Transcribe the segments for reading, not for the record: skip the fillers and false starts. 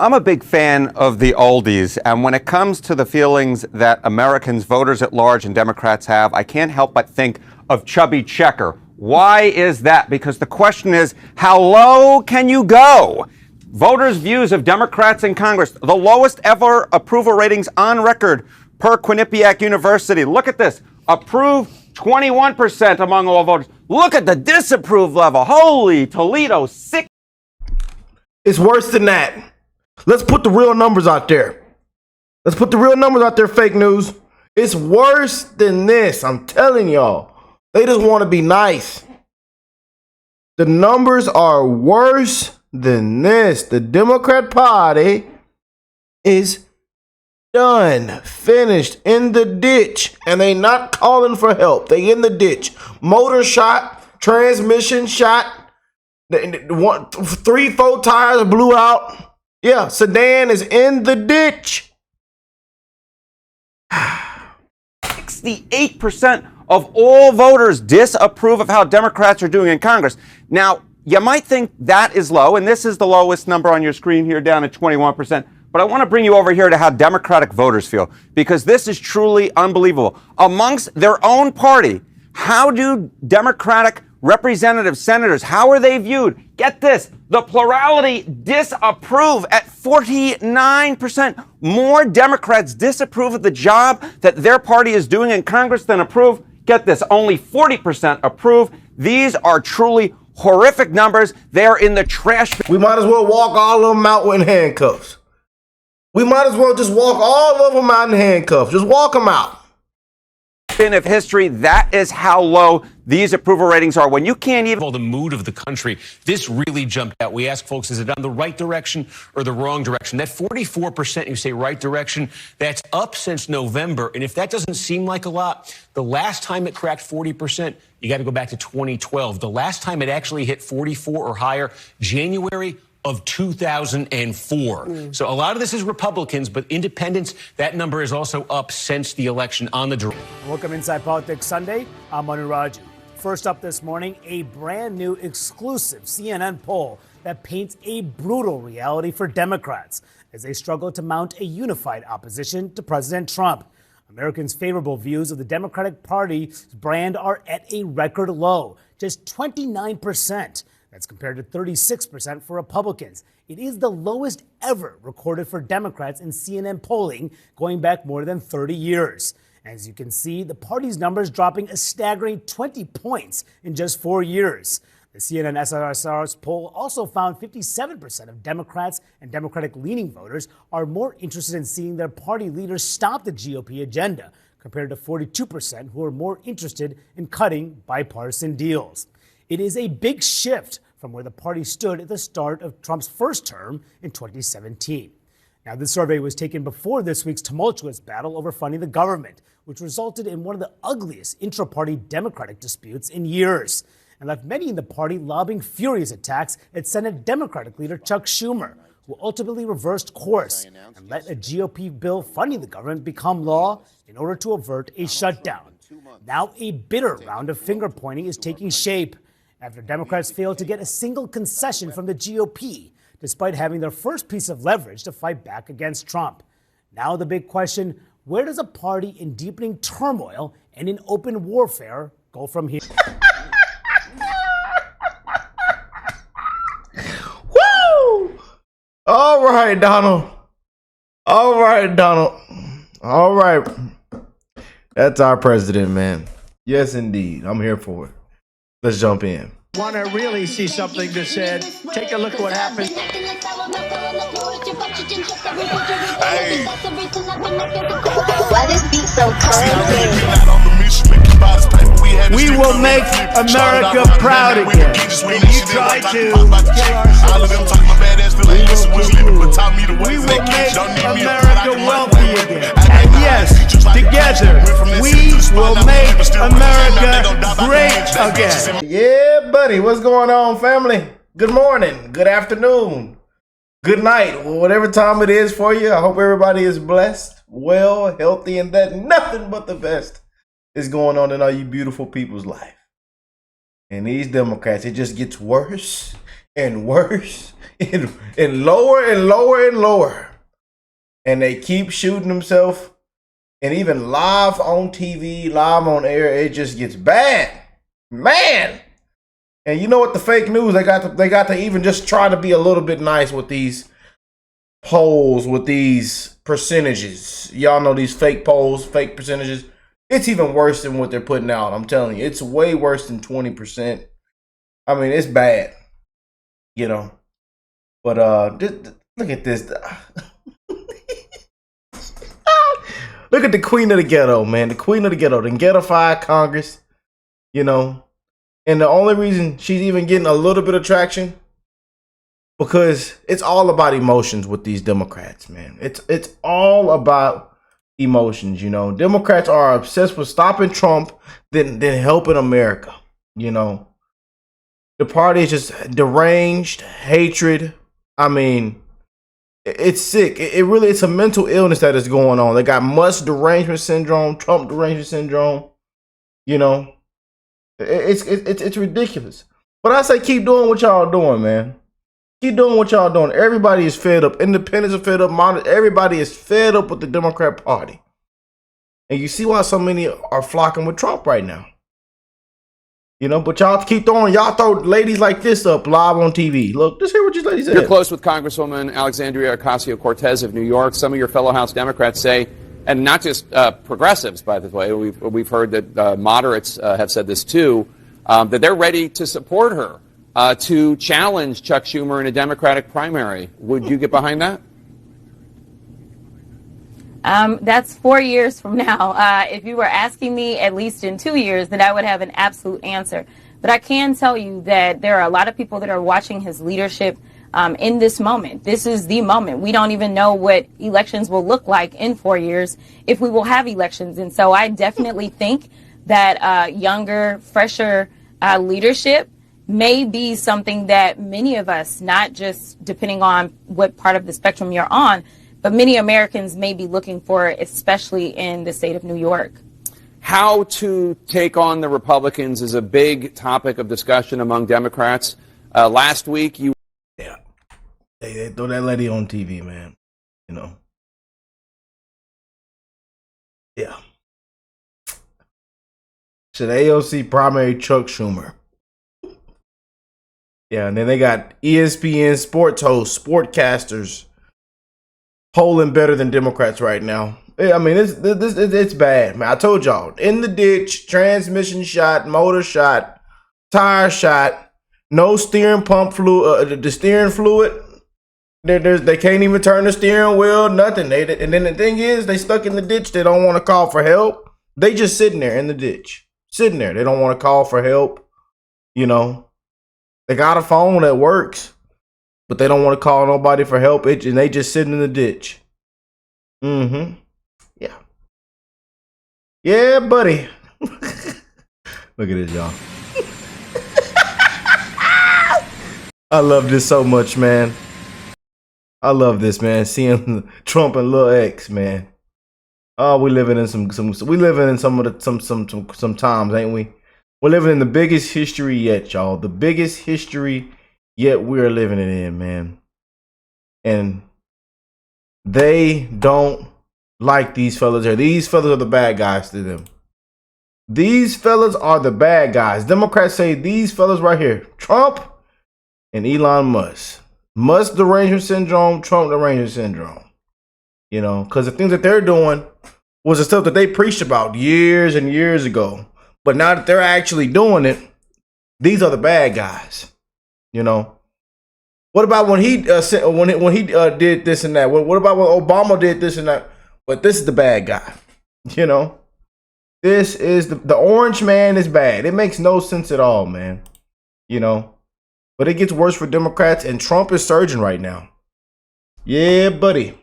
I'm a big fan of the oldies, and when it comes to the feelings that Americans, voters at large, and Democrats have, I can't help but think of Chubby Checker. Why is that? Because the question is, how low can you go? Voters' views of Democrats in Congress, the lowest ever approval ratings on record per Quinnipiac University. Look at this. Approve 21% among all voters. Look at the disapprove level. Holy Toledo, 6. It's worse than that. Let's put the real numbers out there. Let's put the real numbers out there, fake news. It's worse than this. I'm telling y'all. They just want to be nice. The numbers are worse than this. The Democrat Party is done, finished, in the ditch, and they not calling for help. They in the ditch. Motor shot, transmission shot, 3-4 tires blew out. Yeah, sedan is in the ditch. 68% of all voters disapprove of how Democrats are doing in Congress. Now, you might think that is low, and this is the lowest number on your screen here, down at 21%. But I want to bring you over here to how Democratic voters feel, because this is truly unbelievable. Amongst their own party, how do Democratic representatives, senators, how are they viewed? Get this, the plurality disapprove at 49%. More Democrats disapprove of the job that their party is doing in Congress than approve. Get this, only 40% approve. These are truly horrific numbers. They are in the trash. We might as well walk all of them out in handcuffs. We might as well just walk all of them out in handcuffs. Just walk them out. Of history, that is how low these approval ratings are. When you can't even... The mood of the country, this really jumped out. We ask folks, is it on the right direction or the wrong direction? That 44%, you say right direction, that's up since November. And if that doesn't seem like a lot, the last time it cracked 40%, you got to go back to 2012. The last time it actually hit 44 or higher, January of 2004. So a lot of this is Republicans, but independents, that number is also up since the election on the direct. Welcome Inside Politics Sunday. I'm Manu Raju. First up this morning, a brand new exclusive CNN poll that paints a brutal reality for Democrats as they struggle to mount a unified opposition to President Trump. Americans' favorable views of the Democratic Party's brand are at a record low, just 29%. That's compared to 36% for Republicans. It is the lowest ever recorded for Democrats in CNN polling going back more than 30 years. As you can see, the party's numbers dropping a staggering 20 points in just 4 years. The CNN SRSR's poll also found 57% of Democrats and Democratic-leaning voters are more interested in seeing their party leaders stop the GOP agenda, compared to 42% who are more interested in cutting bipartisan deals. It is a big shift from where the party stood at the start of Trump's first term in 2017. Now, this survey was taken before this week's tumultuous battle over funding the government, which resulted in one of the ugliest intra-party Democratic disputes in years, and left many in the party lobbying furious attacks at Senate Democratic leader Chuck Schumer, who ultimately reversed course and let a GOP bill funding the government become law in order to avert a shutdown. Now, a bitter round of finger-pointing is taking shape after Democrats failed to get a single concession from the GOP, despite having their first piece of leverage to fight back against Trump. Now the big question, where does a party in deepening turmoil and in open warfare go from here? Woo! All right, Donald. All right, Donald. All right. That's our president, man. Yes, indeed. I'm here for it. Let's jump in. Want to really see something that said, take a look at what happened. Hey. Why this beat so crazy? We will make America proud again. And you try to. We will make America wealthy again. And yes, together, we will make America great again. Yeah, buddy. What's going on, family? Good morning, good afternoon, good night, whatever time it is for you. I hope everybody is blessed, well, healthy, and that nothing but the best is going on in all you beautiful people's life. And these Democrats, it just gets worse and worse and lower and lower and lower. And they keep shooting themselves. And even live on TV, live on air, it just gets bad. Man. And you know what? The fake news, they got to even just try to be a little bit nice with these polls, with these percentages. Y'all know these fake polls, fake percentages. It's even worse than what they're putting out. I'm telling you, it's way worse than 20%. I mean, it's bad, you know. But look at this. Look at the queen of the ghetto, man. The queen of the ghetto, the ghettofied Congress, you know. And the only reason she's even getting a little bit of traction, because it's all about emotions with these Democrats, man. It's all about emotions, you know. Democrats are obsessed with stopping Trump than helping America, you know. The party is just deranged, hatred. I mean, it's sick. It really, it's a mental illness that is going on. They got Musk derangement syndrome, Trump derangement syndrome, you know. It's ridiculous. But I say keep doing what y'all doing, man. Keep doing what y'all doing. Everybody is fed up. Independents are fed up. Everybody is fed up with the Democrat Party. And you see why so many are flocking with Trump right now. You know, but y'all keep throwing, y'all throw ladies like this up live on TV. Look, just hear what this lady said. You're close with Congresswoman Alexandria Ocasio-Cortez of New York. Some of your fellow House Democrats say, and not just progressives, by the way, we've heard that moderates have said this too, that they're ready to support her to challenge Chuck Schumer in a Democratic primary. Would you get behind that? That's 4 years from now. If you were asking me at least in 2 years, then I would have an absolute answer. But I can tell you that there are a lot of people that are watching his leadership in this moment. This is the moment. We don't even know what elections will look like in 4 years, if we will have elections. And so I definitely think that younger, fresher leadership may be something that many of us, not just depending on what part of the spectrum you're on, but many Americans may be looking for, especially in the state of New York. How to take on the Republicans is a big topic of discussion among Democrats. Last week, you... Yeah. They throw that lady on TV, man. You know. Yeah. Should AOC primary Chuck Schumer. Yeah, and then they got ESPN sports hosts, sportcasters, polling better than Democrats right now. I mean, it's bad, man. I told y'all, in the ditch, transmission shot, motor shot, tire shot, no steering pump fluid, the steering fluid. They can't even turn the steering wheel, nothing. And then the thing is, they stuck in the ditch. They don't want to call for help. They just sitting there in the ditch, sitting there. They don't want to call for help. You know, they got a phone that works, but they don't want to call nobody for help. And they just sitting in the ditch. Mm-hmm. Yeah. Yeah, buddy. Look at this, y'all. I love this so much, man. I love this, man. Seeing Trump and Lil X, man. Oh, we living in some times, ain't we? We're living in the biggest history yet, y'all. The biggest history yet we're living it in, man. And they don't like these fellas here. These fellas are the bad guys to them. These fellas are the bad guys. Democrats say these fellas right here, Trump and Elon Musk. Musk derangement syndrome, Trump derangement syndrome. You know, because the things that they're doing was the stuff that they preached about years and years ago. But now that they're actually doing it, these are the bad guys. You know. What about when he did this and that? What about when Obama did this and that? But this is the bad guy. You know. This is the orange man is bad. It makes no sense at all, man. You know. But it gets worse for Democrats, and Trump is surging right now. Yeah, buddy.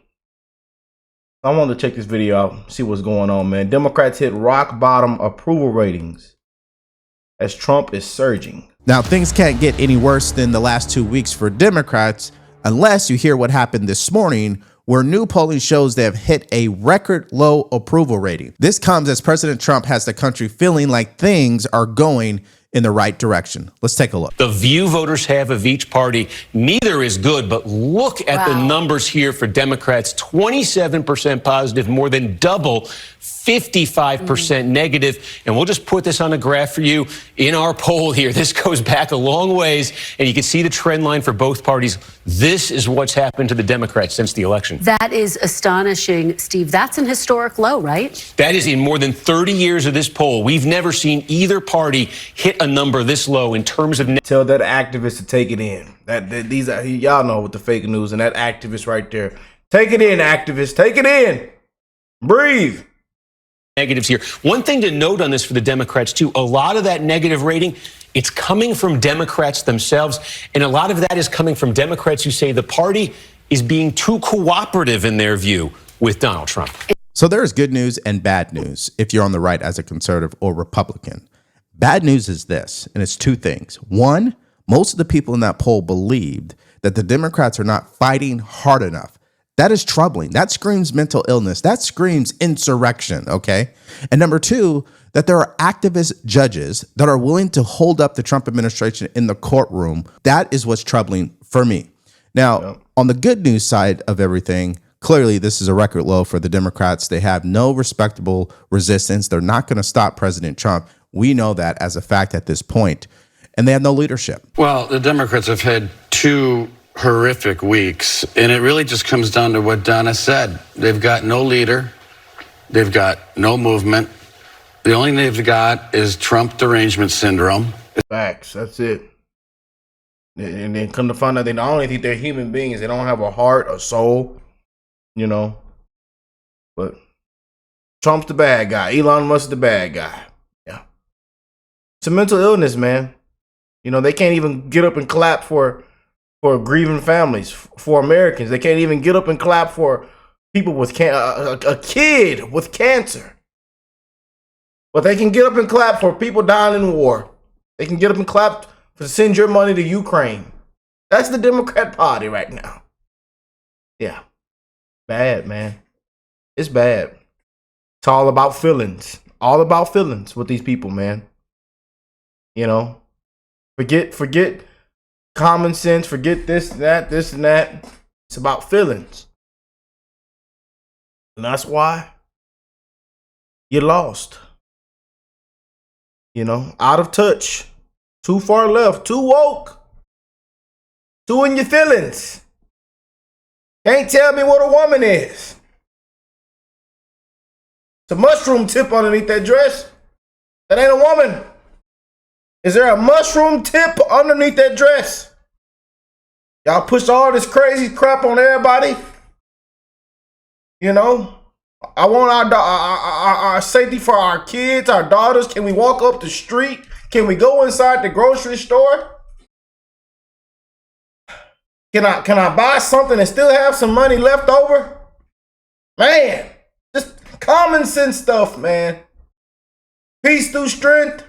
I wanted to check this video out, see what's going on, man. Democrats hit rock bottom approval ratings as Trump is surging. Now, things can't get any worse than the last 2 weeks for Democrats unless you hear what happened this morning, where new polling shows they have hit a record low approval rating. This comes as President Trump has the country feeling like things are going in the right direction. Let's take a look. The view voters have of each party, neither is good, but look at the numbers here for Democrats. 27% positive, more than double, 55% negative. And we'll just put this on a graph for you in our poll here. This goes back a long ways, and you can see the trend line for both parties. This is what's happened to the Democrats since the election. That is astonishing, Steve. That's an historic low, right? That is in more than 30 years of this poll. We've never seen either party hit a number this low in terms of. Tell that activist to take it in. These are, y'all know with the fake news, and that activist right there. Take it in, activist. Take it in. Breathe. Negatives here. One thing to note on this for the Democrats, too, a lot of that negative rating, it's coming from Democrats themselves, and a lot of that is coming from Democrats who say the party is being too cooperative in their view with Donald Trump. So there is good news and bad news if you're on the right as a conservative or Republican. Bad news is this, and it's two things. One, most of the people in that poll believed that the Democrats are not fighting hard enough. That is troubling. That screams mental illness. That screams insurrection, okay? And number two, that there are activist judges that are willing to hold up the Trump administration in the courtroom. That is what's troubling for me. Now, on the good news side of everything, clearly this is a record low for the Democrats. They have no respectable resistance. They're not going to stop President Trump. We know that as a fact at this point. And they have no leadership. Well, the Democrats have had two horrific weeks, and it really just comes down to what Donna said. They've got no leader. They've got no movement. The only thing they've got is Trump derangement syndrome. Facts. That's it. And then come to find out they not only think they're human beings, they don't have a heart, a soul, you know. But Trump's the bad guy. Elon Musk's the bad guy. Yeah. It's a mental illness, man. You know, they can't even get up and clap for grieving families, for Americans. They can't even get up and clap for people with a kid with cancer. But they can get up and clap for people dying in war. They can get up and clap to send your money to Ukraine. That's the Democrat Party right now. Yeah. Bad, man. It's bad. It's all about feelings. All about feelings with these people, man. You know? Forget common sense, forget this and that. It's about feelings. And that's why you lost. You know, out of touch. Too far left, too woke. Too in your feelings. Can't tell me what a woman is. It's a mushroom tip underneath that dress. That ain't a woman. Is there a mushroom tip underneath that dress? Y'all push all this crazy crap on everybody. You know, I want our safety for our kids, our daughters. Can we walk up the street? Can we go inside the grocery store? Can I buy something and still have some money left over? Man, just common sense stuff, man. Peace through strength.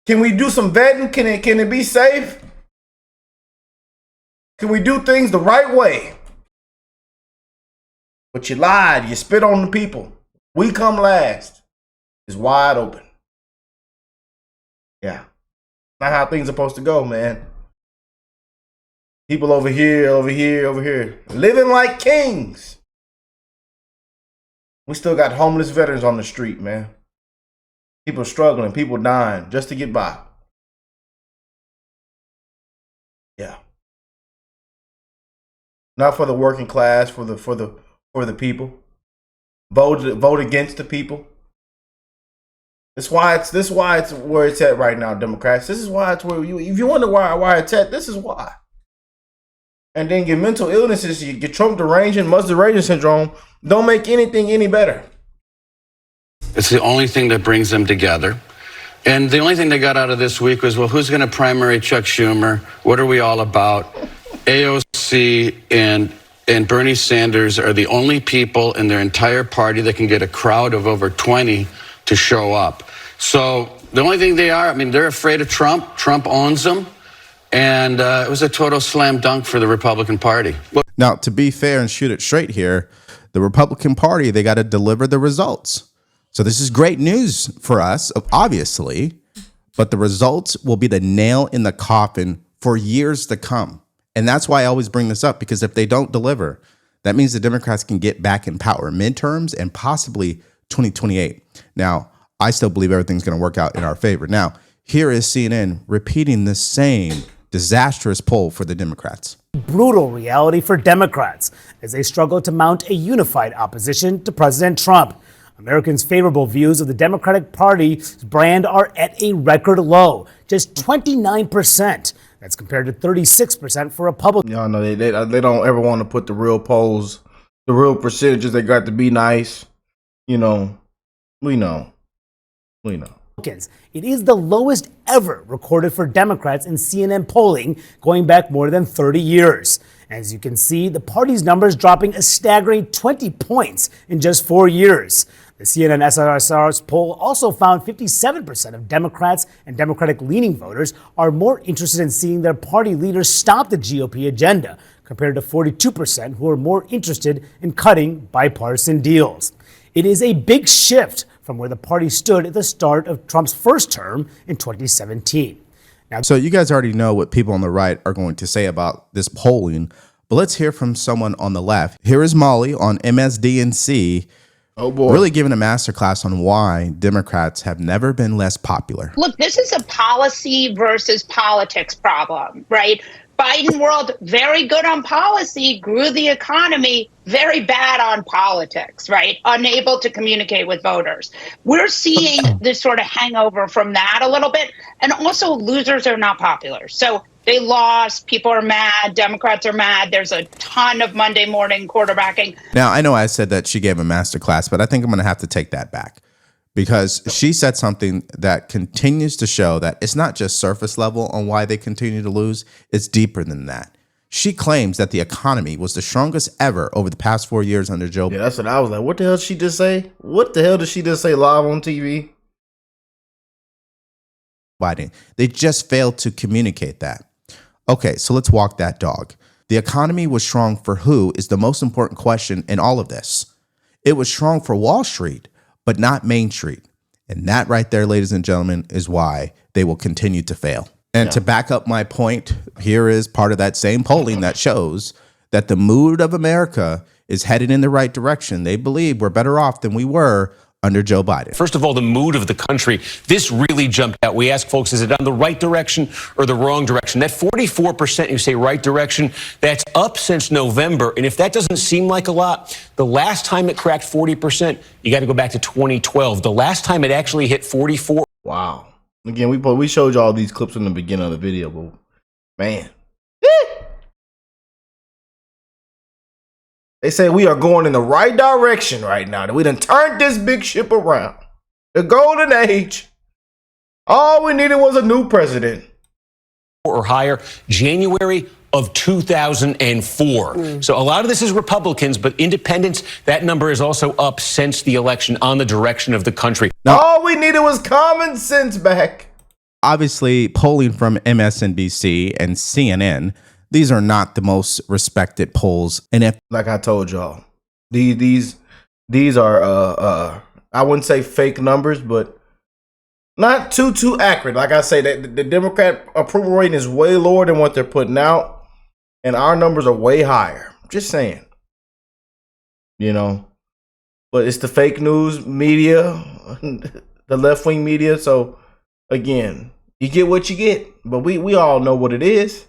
Can we do some vetting? Can it be safe? Can we do things the right way? But you lied. You spit on the people. We come last. It's wide open. Yeah. Not how things are supposed to go, man. People over here, over here. Living like kings. We still got homeless veterans on the street, man. People struggling, people dying just to get by. Yeah. Not for the working class, for the people. Vote against the people. This is why it's where it's at right now, Democrats. This is why it's where if you wonder why it's at, this is why. And then your mental illnesses, you get Trump derangement, Musk derangement syndrome, don't make anything any better. It's the only thing that brings them together. And the only thing they got out of this week was, well, who's going to primary Chuck Schumer? What are we all about? AOC and Bernie Sanders are the only people in their entire party that can get a crowd of over 20 to show up. So the only thing they are, I mean, they're afraid of Trump. Trump owns them. And it was a total slam dunk for the Republican Party. Now, to be fair and shoot it straight here, the Republican Party, they got to deliver the results. So this is great news for us, obviously, but the results will be the nail in the coffin for years to come. And that's why I always bring this up, because if they don't deliver, that means the Democrats can get back in power midterms and possibly 2028. Now, I still believe everything's going to work out in our favor. Now, here is CNN repeating the same disastrous poll for the Democrats. Brutal reality for Democrats as they struggle to mount a unified opposition to President Trump. Americans' favorable views of the Democratic Party's brand are at a record low, just 29%. That's compared to 36% for Republicans. Y'all know they don't ever want to put the real polls, the real percentages. They got to be nice. You know, we know. It is the lowest ever recorded for Democrats in CNN polling going back more than 30 years. As you can see, the party's numbers dropping a staggering 20 points in just 4 years. The CNN SRSR's poll also found 57% of Democrats and Democratic-leaning voters are more interested in seeing their party leaders stop the GOP agenda, compared to 42% who are more interested in cutting bipartisan deals. It is a big shift from where the party stood at the start of Trump's first term in 2017. Now, so you guys already know what people on the right are going to say about this polling, but let's hear from someone on the left. Here is Molly on MSDNC. Oh boy. Really giving a masterclass on why Democrats have never been less popular. Look, this is a policy versus politics problem, right? Biden world, very good on policy, grew the economy, very bad on politics, right? Unable to communicate with voters. We're seeing this sort of hangover from that a little bit. And also losers are not popular. So they lost, people are mad, Democrats are mad. There's a ton of Monday morning quarterbacking. Now, I know I said that she gave a masterclass, but I think I'm going to have to take that back, because she said something that continues to show that it's not just surface level on why they continue to lose. It's deeper than that. She claims that the economy was the strongest ever over the past 4 years under Joe Biden. Yeah, that's what I was like. What the hell did she just say? What the hell did she just say live on TV? Biden. They just failed to communicate that. Okay, so let's walk that dog. The economy was strong for who is the most important question in all of this. It was strong for Wall Street, but not Main Street. And that right there, ladies and gentlemen, is why they will continue to fail. And to back up my point, here is part of that same polling that shows that the mood of America is headed in the right direction. They believe we're better off than we were under Joe Biden. First of all, the mood of the country, this really jumped out. We asked folks, is it on the right direction or the wrong direction? That 44% you say right direction, that's up since November. And if that doesn't seem like a lot, the last time it cracked 40%, you got to go back to 2012. The last time it actually hit 44. Wow. Again, we showed you all these clips in the beginning of the video, but man. They say we are going in the right direction right now. That we done turned this big ship around. The golden age. All we needed was a new president. Or higher, January of 2004. So a lot of this is Republicans, but independents, that number is also up since the election on the direction of the country. Now, all we needed was common sense back. Obviously, polling from MSNBC and CNN, these are not the most respected polls. And if, like I told y'all, these are I wouldn't say fake numbers, but not too accurate. Like I say, that the Democrat approval rating is way lower than what they're putting out, and our numbers are way higher. Just saying, you know. But it's the fake news media, the left wing media. So again, you get what you get. But we all know what it is.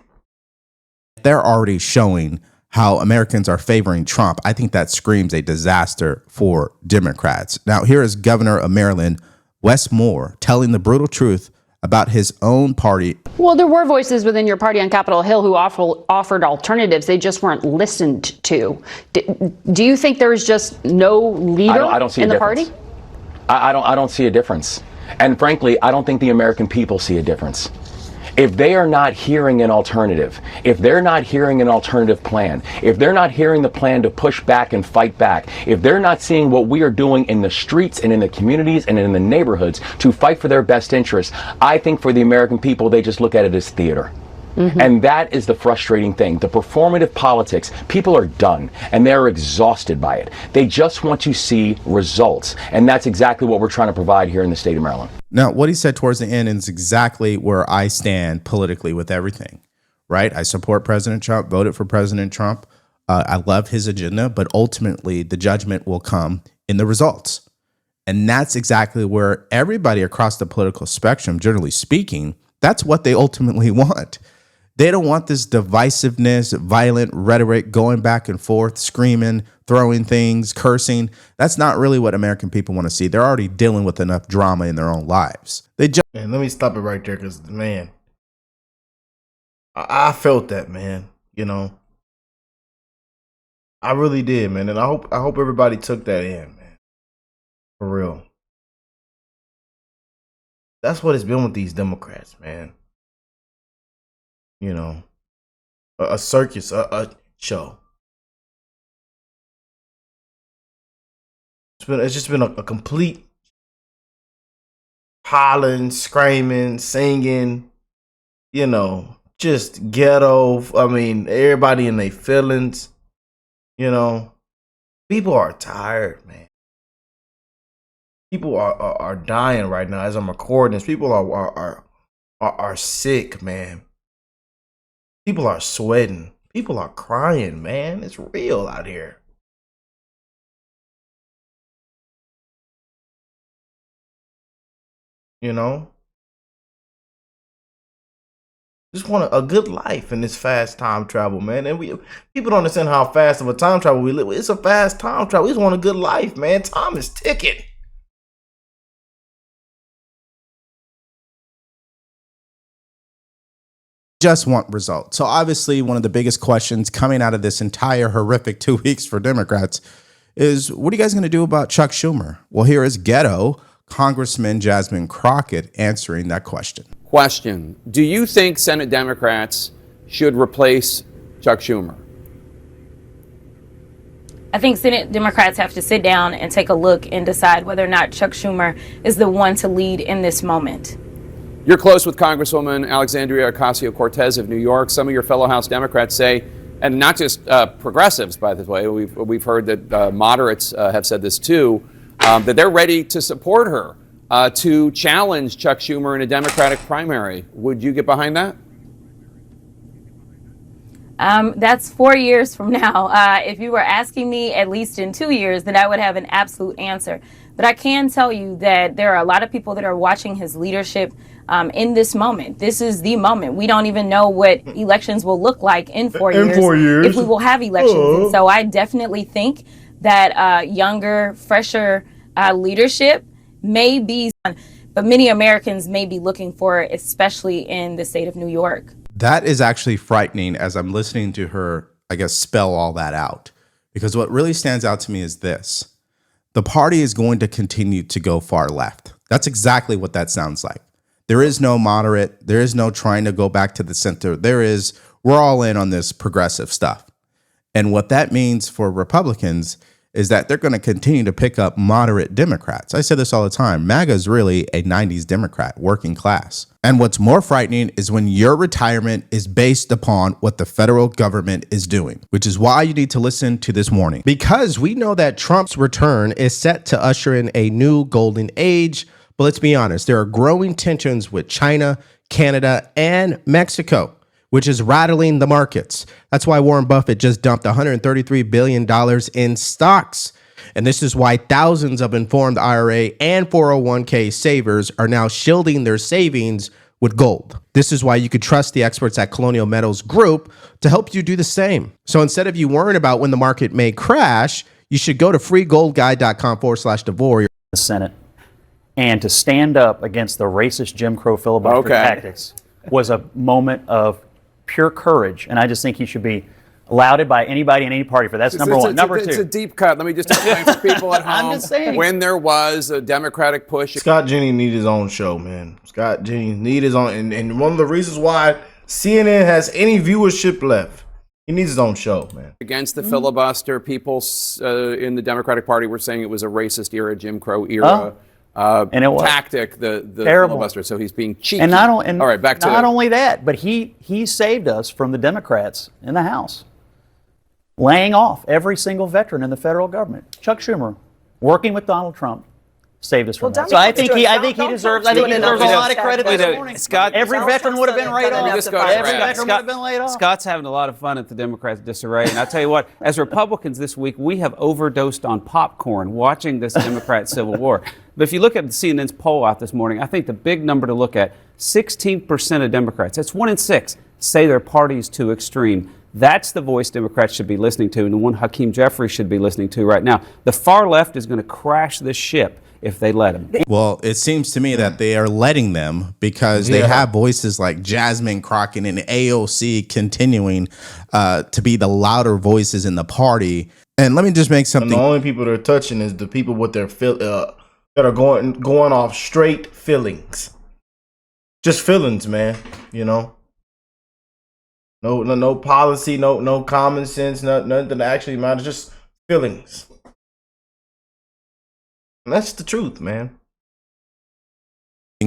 They're already showing how Americans are favoring Trump. I think that screams a disaster for Democrats. Now, here is Governor of Maryland, Wes Moore, telling the brutal truth about his own party. Well, there were voices within your party on Capitol Hill who offered alternatives. They just weren't listened to. Do you think there is just no leader in the party? I don't see a difference. And frankly, I don't think the American people see a difference. If they are not hearing an alternative, if they're not hearing an alternative plan, if they're not hearing the plan to push back and fight back, if they're not seeing what we are doing in the streets and in the communities and in the neighborhoods to fight for their best interests, I think for the American people, they just look at it as theater. And that is the frustrating thing. The performative politics, people are done and they're exhausted by it. They just want to see results. And that's exactly what we're trying to provide here in the state of Maryland. Now, what he said towards the end is exactly where I stand politically with everything, right? I support President Trump, voted for President Trump. I love his agenda, but ultimately the judgment will come in the results. And that's exactly where everybody across the political spectrum, generally speaking, that's what they ultimately want. They don't want this divisiveness, violent rhetoric, going back and forth, screaming, throwing things, cursing. That's not really what American people want to see. They're already dealing with enough drama in their own lives. Man, let me stop it right there because, man, I felt that, man. You know, I really did, man. And I hope everybody took that in, man. For real. That's what it's been with these Democrats, man. You know, a circus, a show. It's just been a complete hollering, screaming, singing, you know, just ghetto. I mean, everybody in their feelings, you know. People are tired, man. People are dying right now as I'm recording this. People are sick, man. People are sweating. People are crying, man. It's real out here. You know? Just want a good life in this fast time travel, man. And people don't understand how fast of a time travel we live. It's a fast time travel. We just want a good life, man. Time is ticking. Just want results. So obviously one of the biggest questions coming out of this entire horrific 2 weeks for Democrats is, what are you guys going to do about Chuck Schumer? Well, here is ghetto Congressman Jasmine Crockett answering that question. Question. Do you think Senate Democrats should replace Chuck Schumer? I think Senate Democrats have to sit down and take a look and decide whether or not Chuck Schumer is the one to lead in this moment. You're close with Congresswoman Alexandria Ocasio-Cortez of New York. Some of your fellow House Democrats say, and not just progressives, by the way, we've heard that moderates have said this too, that they're ready to support her to challenge Chuck Schumer in a Democratic primary. Would you get behind that? That's 4 years from now. If you were asking me at least in 2 years, then I would have an absolute answer. But I can tell you that there are a lot of people that are watching his leadership in this moment. This is the moment. We don't even know what elections will look like in 4 years. In 4 years. If we will have elections. And so I definitely think that younger, fresher leadership may be, but many Americans may be looking for, especially in the state of New York. That is actually frightening as I'm listening to her, I guess, spell all that out. Because what really stands out to me is this. The party is going to continue to go far left. That's exactly what that sounds like. There is no moderate. There is no trying to go back to the center. We're all in on this progressive stuff. And what that means for Republicans is that they're going to continue to pick up moderate Democrats. I say this all the time. MAGA is really a 90s Democrat, working class. And what's more frightening is when your retirement is based upon what the federal government is doing, which is why you need to listen to this warning. Because we know that Trump's return is set to usher in a new golden age. But let's be honest, there are growing tensions with China, Canada, and Mexico, which is rattling the markets. That's why Warren Buffett just dumped $133 billion in stocks. And this is why thousands of informed IRA and 401k savers are now shielding their savings with gold. This is why you could trust the experts at Colonial Metals Group to help you do the same. So instead of you worrying about when the market may crash, you should go to freegoldguide.com/DeVore. The Senate and to stand up against the racist Jim Crow filibuster tactics was a moment of pure courage, and I just think he should be lauded by anybody in any party for that. That's number one. Number two. It's a deep cut. Let me just explain for people at home. I'm just saying. When there was a Democratic push. Scott Jennings need his own show, man. Scott Jennings need his own. And one of the reasons why CNN has any viewership left, he needs his own show, man. Against the filibuster, people in the Democratic Party were saying it was a racist era, Jim Crow era. and it was tactic, the terrible filibuster. So he's being cheeky. And all right, back to not only that, but he saved us from the Democrats in the House laying off every single veteran in the federal government. Chuck Schumer, working with Donald Trump, saved us from that. So I think he deserves a lot of credit this morning. Scott, every veteran would have been laid off. Every veteran would have been laid off. Scott's having a lot of fun at the Democrats' disarray. And I'll tell you what, as Republicans this week, we have overdosed on popcorn watching this Democrat civil war. But if you look at CNN's poll out this morning, I think the big number to look at, 16% of Democrats, that's 1 in 6, say their party is too extreme. That's the voice Democrats should be listening to, and the one Hakeem Jeffries should be listening to right now. The far left is going to crash this ship if they let him. Well, it seems to me that they are letting them because they have voices like Jasmine Crockett and AOC continuing to be the louder voices in the party. And let me just make something. And the only people they're touching is the people with their that are going off straight feelings, just feelings, man. You know, no policy, no common sense, nothing that actually matters, just feelings. And that's the truth, man.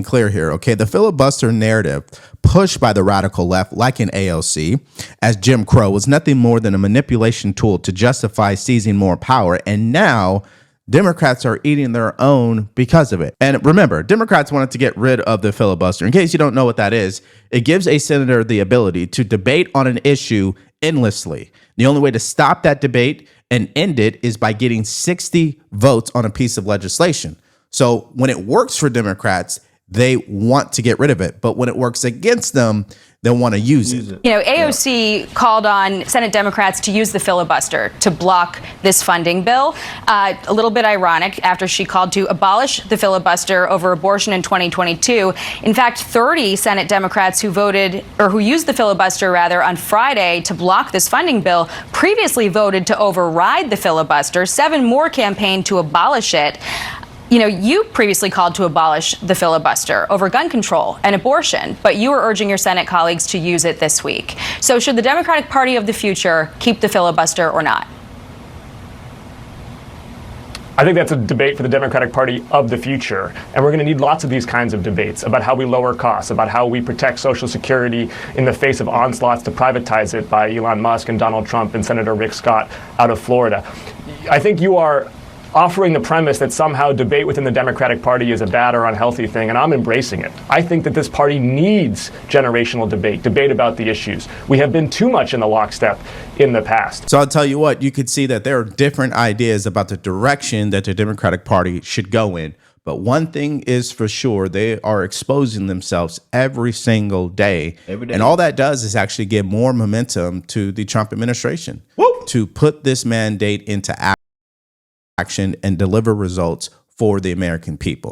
Clear here, okay? The filibuster narrative pushed by the radical left, like in AOC, as Jim Crow, was nothing more than a manipulation tool to justify seizing more power. And now Democrats are eating their own because of it. And remember, Democrats wanted to get rid of the filibuster. In case you don't know what that is, it gives a senator the ability to debate on an issue endlessly. The only way to stop that debate and end it is by getting 60 votes on a piece of legislation. So when it works for Democrats, they want to get rid of it. But when it works against them, they want to use it. You know, AOC called on Senate Democrats to use the filibuster to block this funding bill. A little bit ironic after she called to abolish the filibuster over abortion in 2022. In fact, 30 Senate Democrats who used the filibuster rather on Friday to block this funding bill previously voted to override the filibuster. 7 more campaigned to abolish it. You know, you previously called to abolish the filibuster over gun control and abortion, but you are urging your Senate colleagues to use it this week. So should the Democratic Party of the future keep the filibuster or not? I think that's a debate for the Democratic Party of the future. And we're going to need lots of these kinds of debates about how we lower costs, about how we protect Social Security in the face of onslaughts to privatize it by Elon Musk and Donald Trump and Senator Rick Scott out of Florida. I think you are offering the premise that somehow debate within the Democratic Party is a bad or unhealthy thing, and I'm embracing it. I think that this party needs generational debate about the issues. We have been too much in the lockstep in the past. So I'll tell you what, you could see that there are different ideas about the direction that the Democratic Party should go in. But one thing is for sure, they are exposing themselves every single day. And all that does is actually give more momentum to the Trump administration to put this mandate into action and deliver results for the American people.